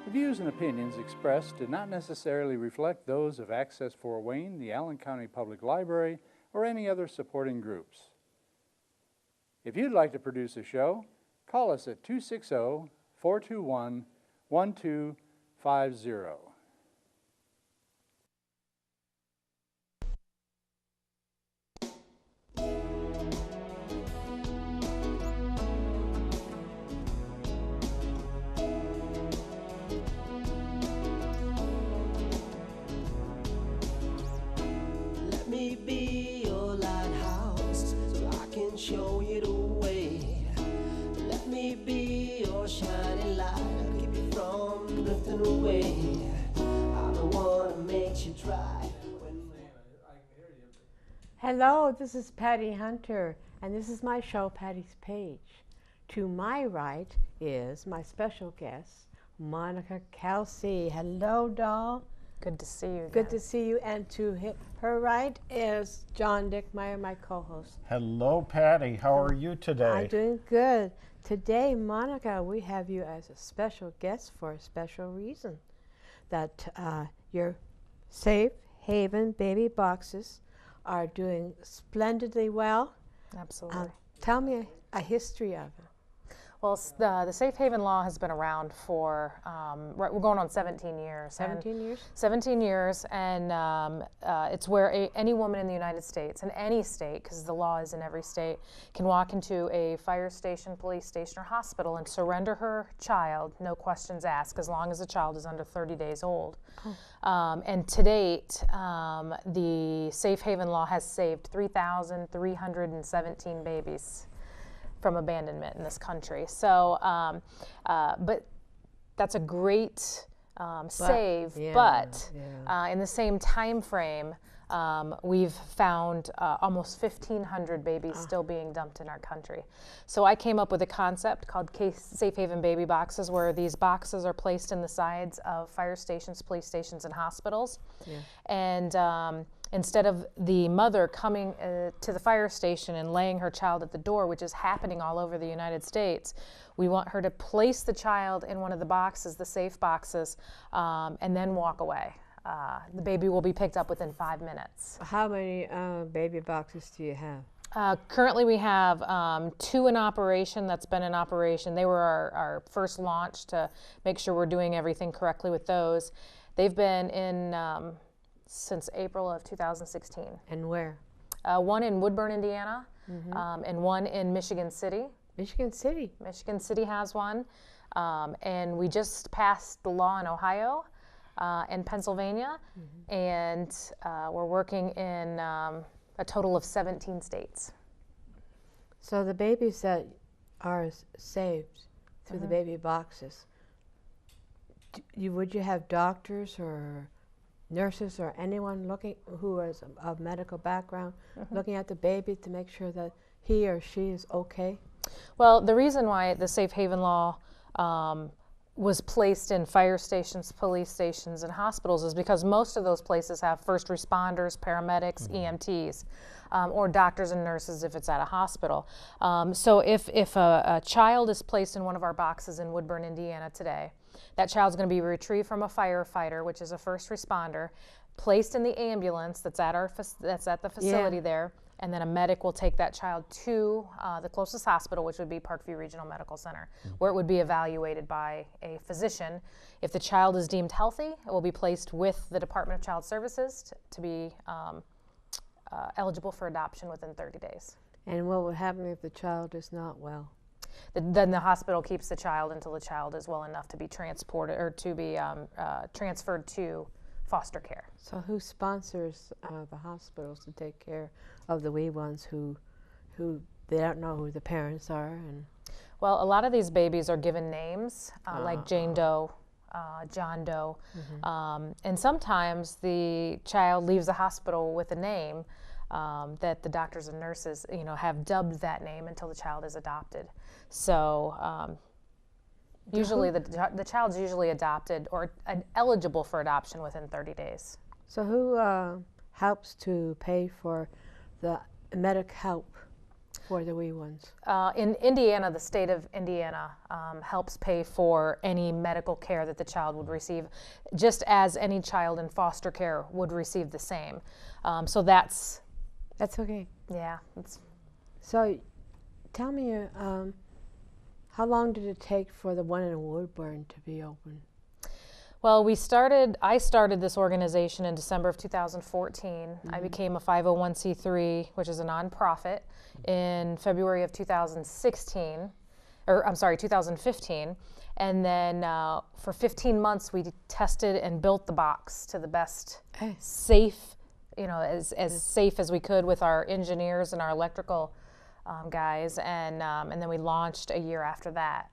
The views and opinions expressed do not necessarily reflect those of Access Fort Wayne, the Allen County Public Library, or any other supporting groups. If you'd like to produce a show, call us at 260-421-1250. Let me be your lighthouse so I can show you the way. Let me be your shining light, I'll keep you from drifting away. I'm the one that makes you dry. Hello, this is Patty Hunter, and this is my show, Patty's Page. To my right is my special guest, Monica Kelsey. Hello, doll. Good to see you again. Good to see you. And to her right is John Dickmeyer, my co-host. Hello, Patty. How are you today? I'm doing good. Today, Monica, we have you as a special guest for a special reason. That your Safe Haven baby boxes are doing splendidly well. Absolutely. Tell me a history of it. Well, the Safe Haven law has been around for, we're going on 17 years. 17 years? 17 years, and it's where any woman in the United States, in any state, because the law is in every state, can walk into a fire station, police station, or hospital and surrender her child, no questions asked, as long as the child is under 30 days old. Oh. And to date, the Safe Haven law has saved 3,317 babies from abandonment in this country. So, but that's a great save. But in the same time frame, we've found almost 1,500 babies still being dumped in our country. So I came up with a concept called Safe Haven Baby Boxes, where these boxes are placed in the sides of fire stations, police stations, and hospitals. Yeah. And instead of the mother coming to the fire station and laying her child at the door, which is happening all over the United States, we want her to place the child in one of the boxes, the safe boxes, and then walk away. The baby will be picked up within 5 minutes. How many baby boxes do you have? Currently we have 2 in operation. That's been in operation. They were our first launch to make sure we're doing everything correctly with those. They've been in since April of 2016. And where? One in Woodburn, Indiana, and one in Michigan City. Michigan City? Michigan City has one. And we just passed the law in Ohio and Pennsylvania, and we're working in a total of 17 states. So the babies that are saved through the baby boxes, would you have doctors or nurses or anyone looking who is of medical background looking at the baby to make sure that he or she is okay? Well, the reason why the Safe Haven law was placed in fire stations, police stations, and hospitals is because most of those places have first responders, paramedics, EMTs, or doctors and nurses if it's at a hospital. So if a child is placed in one of our boxes in Woodburn, Indiana today, that child's going to be retrieved from a firefighter, which is a first responder, placed in the ambulance that's at the facility there, and then a medic will take that child to the closest hospital, which would be Parkview Regional Medical Center, where it would be evaluated by a physician. If the child is deemed healthy, it will be placed with the Department of Child Services to be eligible for adoption within 30 days. And what would happen if the child is not well? Then the hospital keeps the child until the child is well enough to be transported or to be transferred to foster care. So who sponsors the hospitals to take care of the wee ones who they don't know who the parents are? And well, a lot of these babies are given names like Jane Doe, John Doe, and sometimes the child leaves the hospital with a name that the doctors and nurses, have dubbed that name until the child is adopted. So usually the child's usually adopted or eligible for adoption within 30 days. So who helps to pay for the medic help for the wee ones? In Indiana, the state of Indiana helps pay for any medical care that the child would receive, just as any child in foster care would receive the same. So that's okay. yeah. So, tell me, how long did it take for the one in Woodburn to be open? Well, I started this organization in December of 2014. I became a 501c3, which is a nonprofit, in February of 2015. And then for 15 months, we tested and built the box to the best safe, as safe as we could with our engineers and our electrical guys. And then we launched a year after that.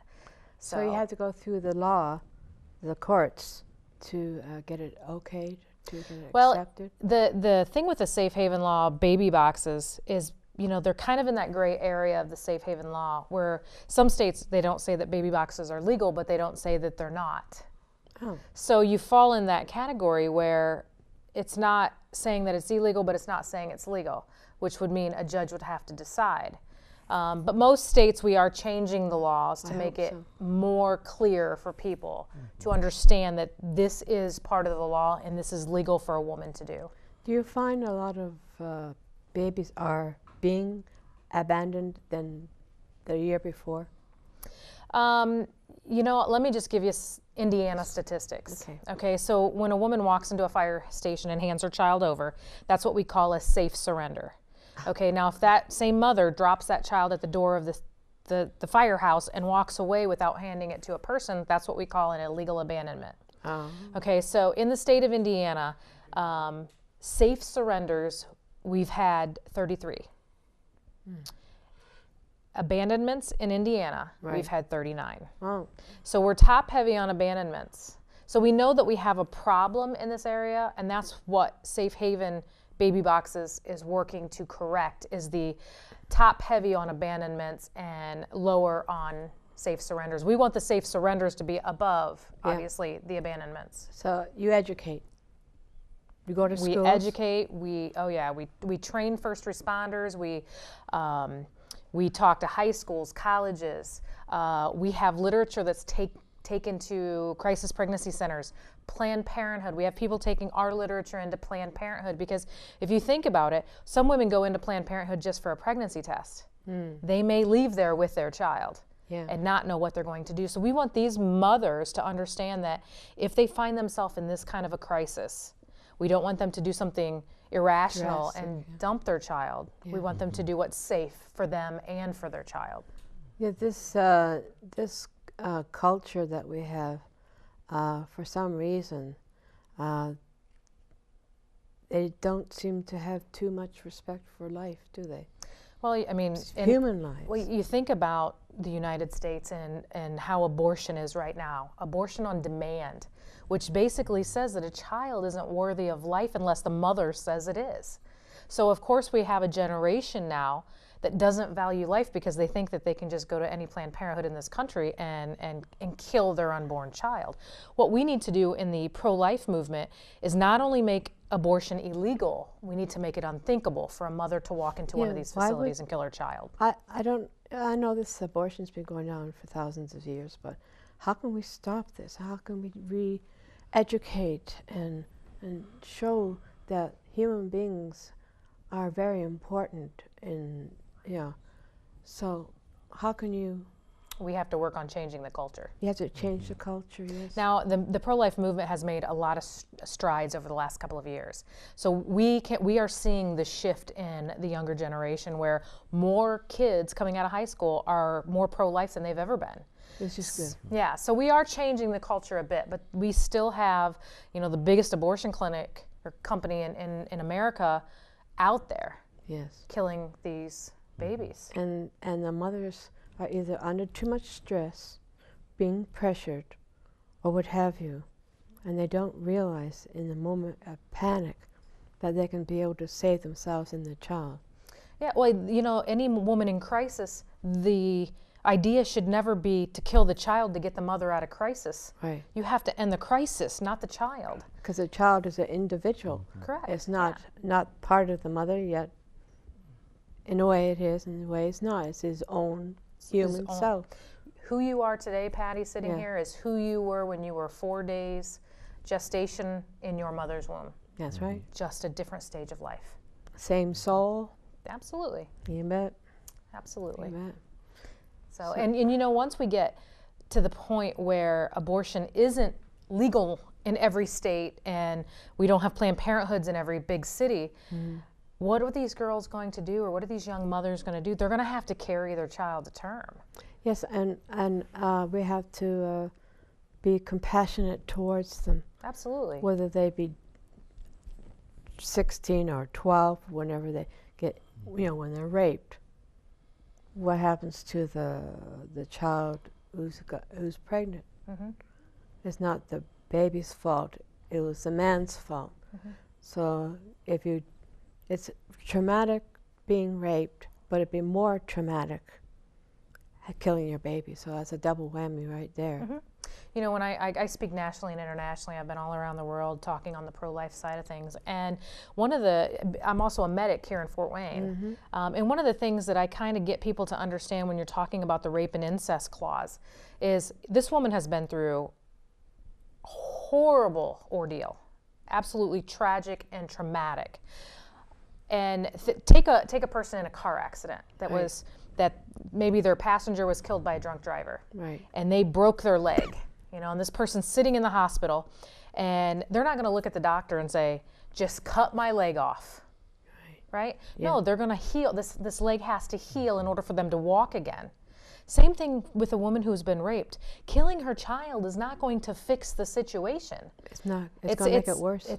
So you had to go through the courts to get it okayed, to get it accepted? The thing with the safe haven law baby boxes is, they're kind of in that gray area of the safe haven law where some states, they don't say that baby boxes are legal, but they don't say that they're not. Oh. So you fall in that category where it's not saying that it's illegal, but it's not saying it's legal, which would mean a judge would have to decide. But most states, we are changing the laws to make it more clear for people to understand that this is part of the law and this is legal for a woman to do. Do you find a lot of babies are being abandoned than the year before? Let me just give you Indiana statistics. Okay, so when a woman walks into a fire station and hands her child over, that's what we call a safe surrender. Okay, now if that same mother drops that child at the door of the firehouse and walks away without handing it to a person, that's what we call an illegal abandonment. Okay, so in the state of Indiana, safe surrenders, we've had 33. Abandonments in Indiana, we've had 39. Oh. So we're top heavy on abandonments. So we know that we have a problem in this area, and that's what Safe Haven Baby Boxes is working to correct, is the top heavy on abandonments and lower on safe surrenders. We want the safe surrenders to be above, obviously, the abandonments. So you educate. You go to schools? We educate. We train first responders. We talk to high schools, colleges. We have literature that's taken to crisis pregnancy centers, Planned Parenthood. We have people taking our literature into Planned Parenthood because if you think about it, some women go into Planned Parenthood just for a pregnancy test. They may leave there with their child and not know what they're going to do. So we want these mothers to understand that if they find themselves in this kind of a crisis, we don't want them to do something irrational and dump their child. We want them to do what's safe for them and for their child. Yeah, this culture that we have, for some reason, they don't seem to have too much respect for life, do they? Well, I mean, human life. Well, you think about the United States and how abortion is right now. Abortion on demand, which basically says that a child isn't worthy of life unless the mother says it is. So, of course, we have a generation now that doesn't value life because they think that they can just go to any Planned Parenthood in this country and kill their unborn child. What we need to do in the pro-life movement is not only make abortion illegal, we need to make it unthinkable for a mother to walk into one of these facilities and kill her child. I know this abortion's been going on for thousands of years, but how can we stop this? How can we re-educate and show that human beings are very important so how can you? We have to work on changing the culture. You have to change the culture, yes. Now, the pro-life movement has made a lot of strides over the last couple of years. So we are seeing the shift in the younger generation where more kids coming out of high school are more pro-life than they've ever been. It's just good. Yeah, so we are changing the culture a bit, but we still have, the biggest abortion clinic or company in America out there. Yes. Killing these babies. And the mothers are either under too much stress, being pressured, or what have you, and they don't realize in the moment of panic that they can be able to save themselves and their child. Yeah, well, any woman in crisis, the idea should never be to kill the child to get the mother out of crisis. Right. You have to end the crisis, not the child. Because the child is an individual. Correct. It's not part of the mother, yet In a way it is, in a way it's not. It's his own human own- self. Who you are today, Patty, sitting Yeah. here, is who you were when you were 4 days gestation in your mother's womb. That's right. Just a different stage of life. Same soul. Absolutely. You bet. Absolutely. You bet. So, and you know, once we get to the point where abortion isn't legal in every state and we don't have Planned Parenthoods in every big city, what are these girls going to do, or what are these young mothers going to do? They're going to have to carry their child to term. Yes, and we have to be compassionate towards them, Absolutely. whether they be 16 or 12, whenever they get, when they're raped. What happens to the child who's pregnant? It's not the baby's fault. It was the man's fault. So it's traumatic being raped, but it'd be more traumatic killing your baby. So that's a double whammy right there. You know, when I speak nationally and internationally, I've been all around the world talking on the pro-life side of things. And I'm also a medic here in Fort Wayne. And one of the things that I kind of get people to understand when you're talking about the rape and incest clause is this woman has been through horrible ordeal, absolutely tragic and traumatic. And take a person in a car accident that maybe their passenger was killed by a drunk driver, and they broke their leg, and this person's sitting in the hospital, and they're not going to look at the doctor and say, just cut my leg off, right? Yeah. No, they're going to heal. This leg has to heal in order for them to walk again. Same thing with a woman who's been raped. Killing her child is not going to fix the situation. It's not. It's going to make it worse.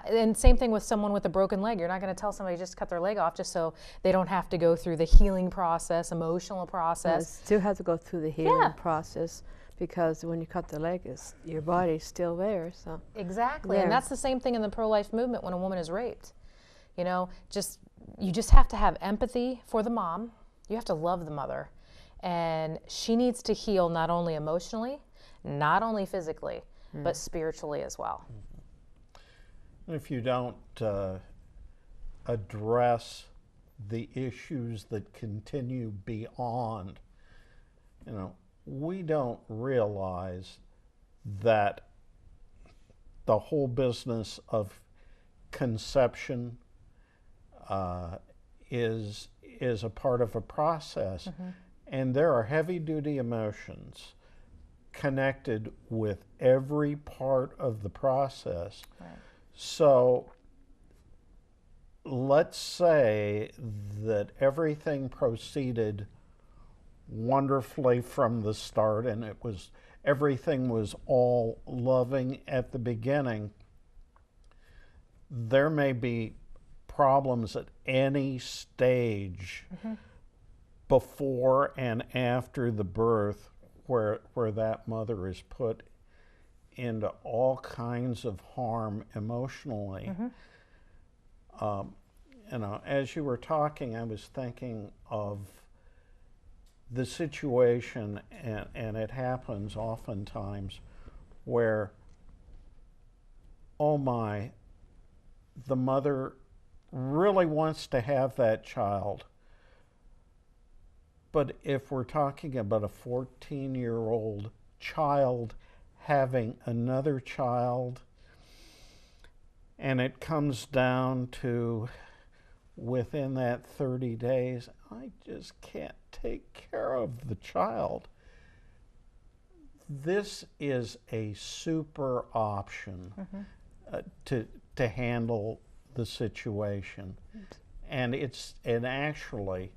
And same thing with someone with a broken leg. You're not going to tell somebody just cut their leg off just so they don't have to go through the healing process, emotional process. Still have to go through the healing process, because when you cut the leg, your body's still there. So exactly, there. And that's the same thing in the pro-life movement when a woman is raped. You just have to have empathy for the mom. You have to love the mother. And she needs to heal not only emotionally, not only physically, but spiritually as well. If you don't address the issues that continue beyond, we don't realize that the whole business of conception is a part of a process. And there are heavy-duty emotions connected with every part of the process. So let's say that everything proceeded wonderfully from the start, and everything was all loving at the beginning. There may be problems at any stage before and after the birth, where that mother is put into all kinds of harm emotionally. As you were talking, I was thinking of the situation, and it happens oftentimes, where, oh my, the mother really wants to have that child. But if we're talking about a 14-year-old child having another child, and it comes down to within that 30 days, I just can't take care of the child. This is a super option to handle the situation. And actually,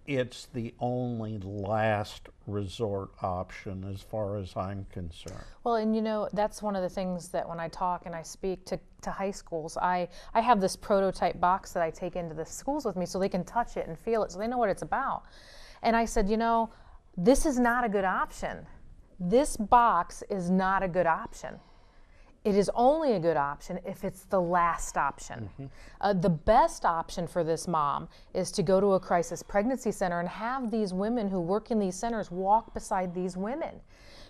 it's the only last resort option as far as I'm concerned. Well, and that's one of the things that when I talk and I speak to high schools, I have this prototype box that I take into the schools with me so they can touch it and feel it so they know what it's about. And I said, this is not a good option. This box is not a good option. It is only a good option if it's the last option. The best option for this mom is to go to a crisis pregnancy center and have these women who work in these centers walk beside these women.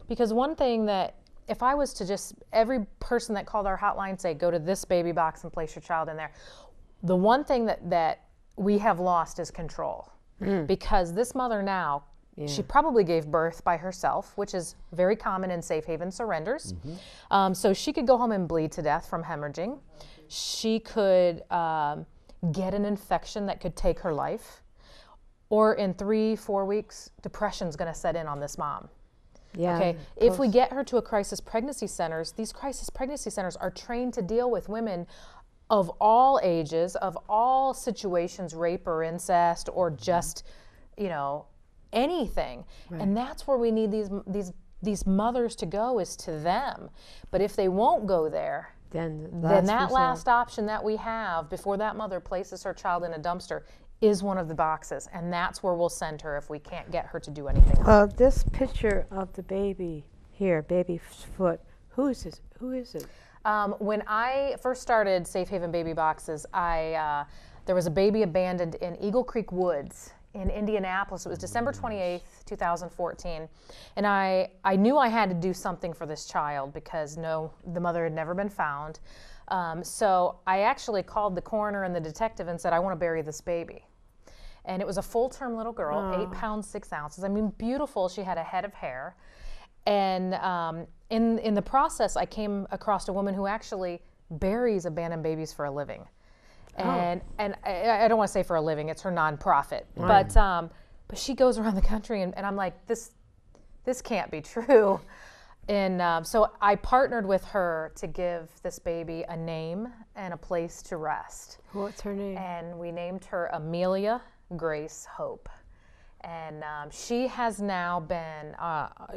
Because one thing that, if I was to just, every person that called our hotline say, go to this baby box and place your child in there, the one thing that we have lost is control. Because this mother now, she probably gave birth by herself, which is very common in safe haven surrenders. So she could go home and bleed to death from hemorrhaging. She could get an infection that could take her life. Or in 3-4 weeks, depression's going to set in on this mom. Yeah. Okay. If we get her to a crisis pregnancy centers, these crisis pregnancy centers are trained to deal with women of all ages, of all situations, rape or incest, or just, anything. Right. And that's where we need these mothers to go, is to them. But if they won't go there, Then that last option that we have before that mother places her child in a dumpster is one of the boxes, and that's where we'll send her if we can't get her to do anything else. This picture of the baby here, baby's foot, who is this? Who is it? When I first started Safe Haven Baby Boxes, there was a baby abandoned in Eagle Creek Woods in Indianapolis. It was December 28th, 2014. And I knew I had to do something for this child because the mother had never been found. So I actually called the coroner and the detective and said, I want to bury this baby. And it was a full-term little girl, 8 pounds, 6 ounces. I mean, beautiful. She had a head of hair. And in the process, I came across a woman who actually buries abandoned babies for a living. And I don't want to say for a living, it's her nonprofit. Right. But she goes around the country, and I'm like, this can't be true. And so I partnered with her to give this baby a name and a place to rest. What's her name? And we named her Amelia Grace Hope. And she has now been,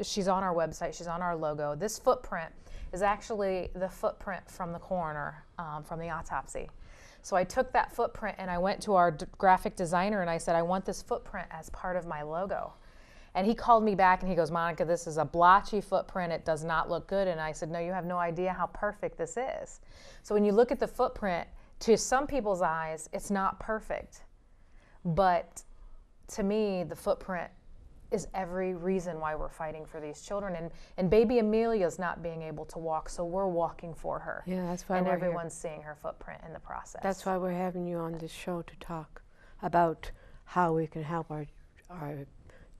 she's on our website, she's on our logo. This footprint is actually the footprint from the coroner, from the autopsy. So I took that footprint and I went to our graphic designer and I said, I want this footprint as part of my logo. And he called me back and he goes, Monica, this is a blotchy footprint, it does not look good. And I said, no, you have no idea how perfect this is. So when you look at the footprint, to some people's eyes, it's not perfect. But to me, the footprint is every reason why we're fighting for these children. And baby Amelia's not being able to walk, so we're walking for her. Yeah, that's why and we're everyone's seeing her footprint in the process. That's why we're having you on this show to talk about how we can help our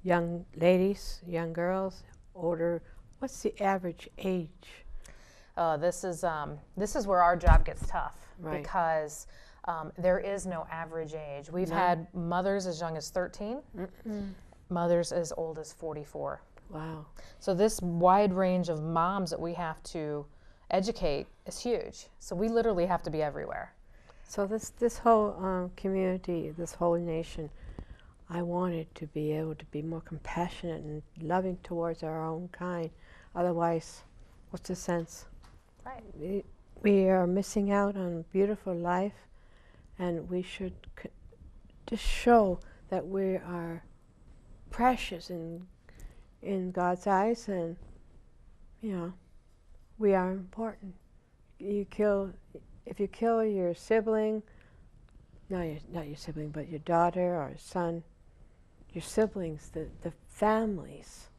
young ladies, young girls, older. What's the average age? This is where our job gets tough. Right. Because there is no average age. We've had mothers as young as 13, mothers as old as 44. Wow. So this wide range of moms that we have to educate is huge. So we literally have to be everywhere. So this whole community, this whole nation, I wanted to be able to be more compassionate and loving towards our own kind. Otherwise, what's the sense? Right. We are missing out on beautiful life, and we should just show that we are precious in God's eyes, and we are important. If you kill your sibling, not your sibling, but your daughter or son, your siblings, the families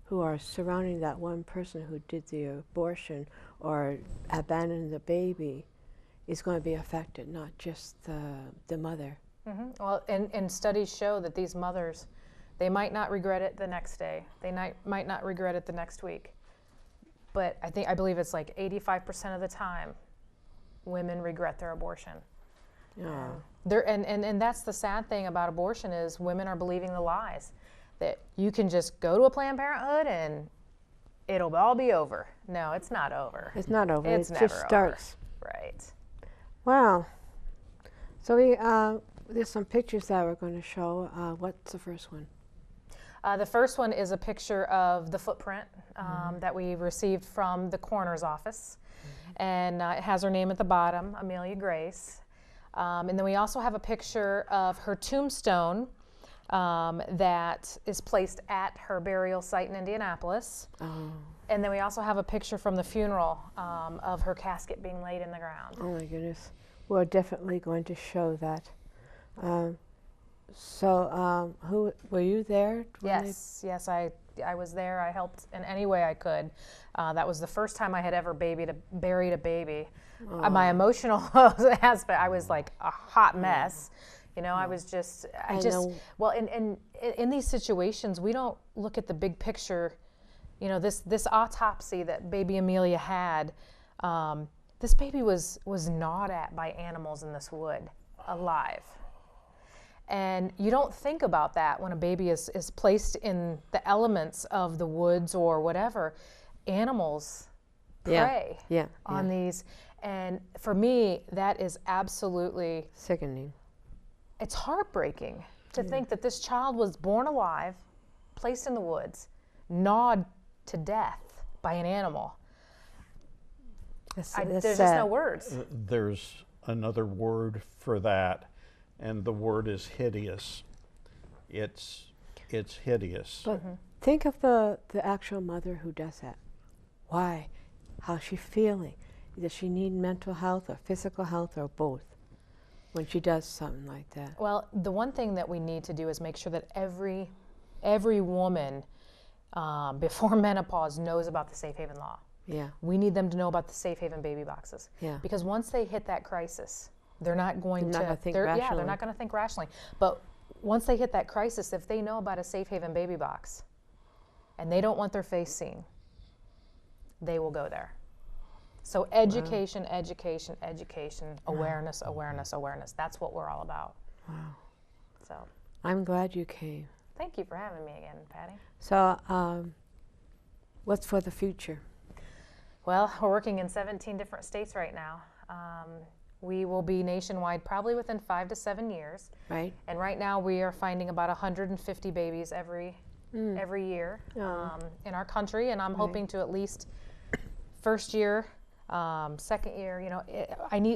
who are surrounding that one person who did the abortion or abandoned the baby is going to be affected, not just the mother. Mm-hmm. Well, and studies show that these mothers, they might not regret it the next day. They might not regret it the next week. But I believe it's like 85% of the time, women regret their abortion. Yeah. And that's the sad thing about abortion is women are believing the lies that you can just go to a Planned Parenthood and it'll all be over. No, it's not over. It's not over. It's it never just starts. Over. Right. Wow. So there's some pictures that we're going to show. What's the first one? The first one is a picture of the footprint that we received from the coroner's office. And it has her name at the bottom, Amelia Grace. And then we also have a picture of her tombstone that is placed at her burial site in Indianapolis. Oh. And then we also have a picture from the funeral of her casket being laid in the ground. Oh my goodness. We're definitely going to show that. So who were you there? Yes, I was there. I helped in any way I could. That was the first time I had ever buried a baby. My emotional aspect, I was like a hot mess. You know, I was just, I know. well, in these situations, we don't look at the big picture. You know, this autopsy that baby Amelia had, this baby was gnawed at by animals in this wood, alive. And you don't think about that when a baby is placed in the elements of the woods or whatever. Animals prey on these. And for me, that is absolutely sickening. It's heartbreaking to think that this child was born alive, placed in the woods, gnawed to death by an animal. There's just no words. There's another word for that, and the word is hideous. It's hideous. But think of the actual mother who does that. Why? How's she feeling? Does she need mental health or physical health or both when she does something like that? Well, the one thing that we need to do is make sure that every woman before menopause knows about the Safe Haven law. Yeah. We need them to know about the Safe Haven baby boxes. Yeah. Because once they hit that crisis, they're not going They're not gonna think rationally. Yeah, they're not going to think rationally. But once they hit that crisis, if they know about a Safe Haven baby box and they don't want their face seen, they will go there. So education, education, education, awareness, awareness, awareness. That's what we're all about. Wow. So I'm glad you came. thank you for having me again, Patty. So what's for the future? Well, we're working in 17 different states right now. We will be nationwide probably within 5 to 7 years. Right. And right now we are finding about 150 babies every year in our country, and I'm hoping to at least first year, second year. You know,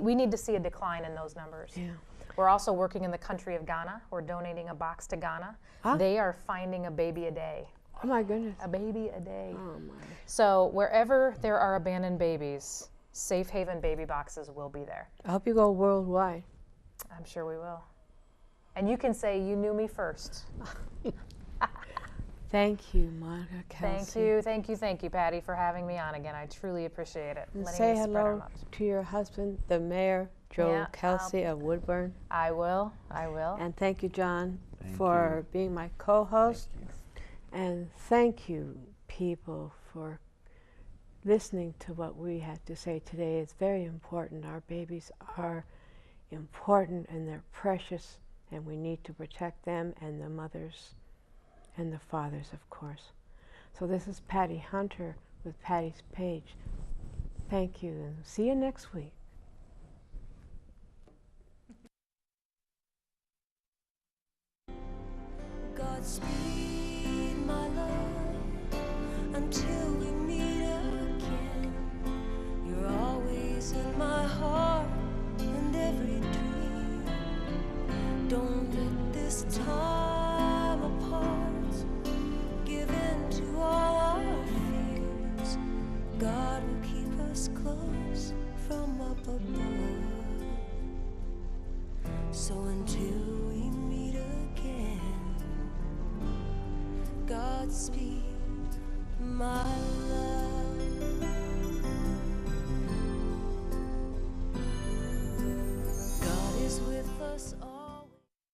we need to see a decline in those numbers. Yeah. We're also working in the country of Ghana. We're donating a box to Ghana. They are finding a baby a day. Oh my goodness. A baby a day. Oh my. So wherever there are abandoned babies, Safe Haven baby boxes will be there. I hope you go worldwide. I'm sure we will. And you can say you knew me first. Thank you, Monica Kelsey. Thank you, Patty, for having me on again. I truly appreciate it. And letting say me spread our hello mouths. to your husband, the mayor, Joe Yeah, Kelsey of Woodburn. I will. And thank you, John, Thank for you. being my co-host. Thank you. And thank you, people, for listening to what we had to say today. It's very important. Our babies are important and they're precious, and we need to protect them and the mothers and the fathers, of course. So this is Patty Hunter with Patty's Page. Thank you, and see you next week. Godspeed, my love, until we meet again. You're always in my heart and every dream. Don't let this time apart give in to all our fears. God will keep us close from up above. So until we meet again, Godspeed, my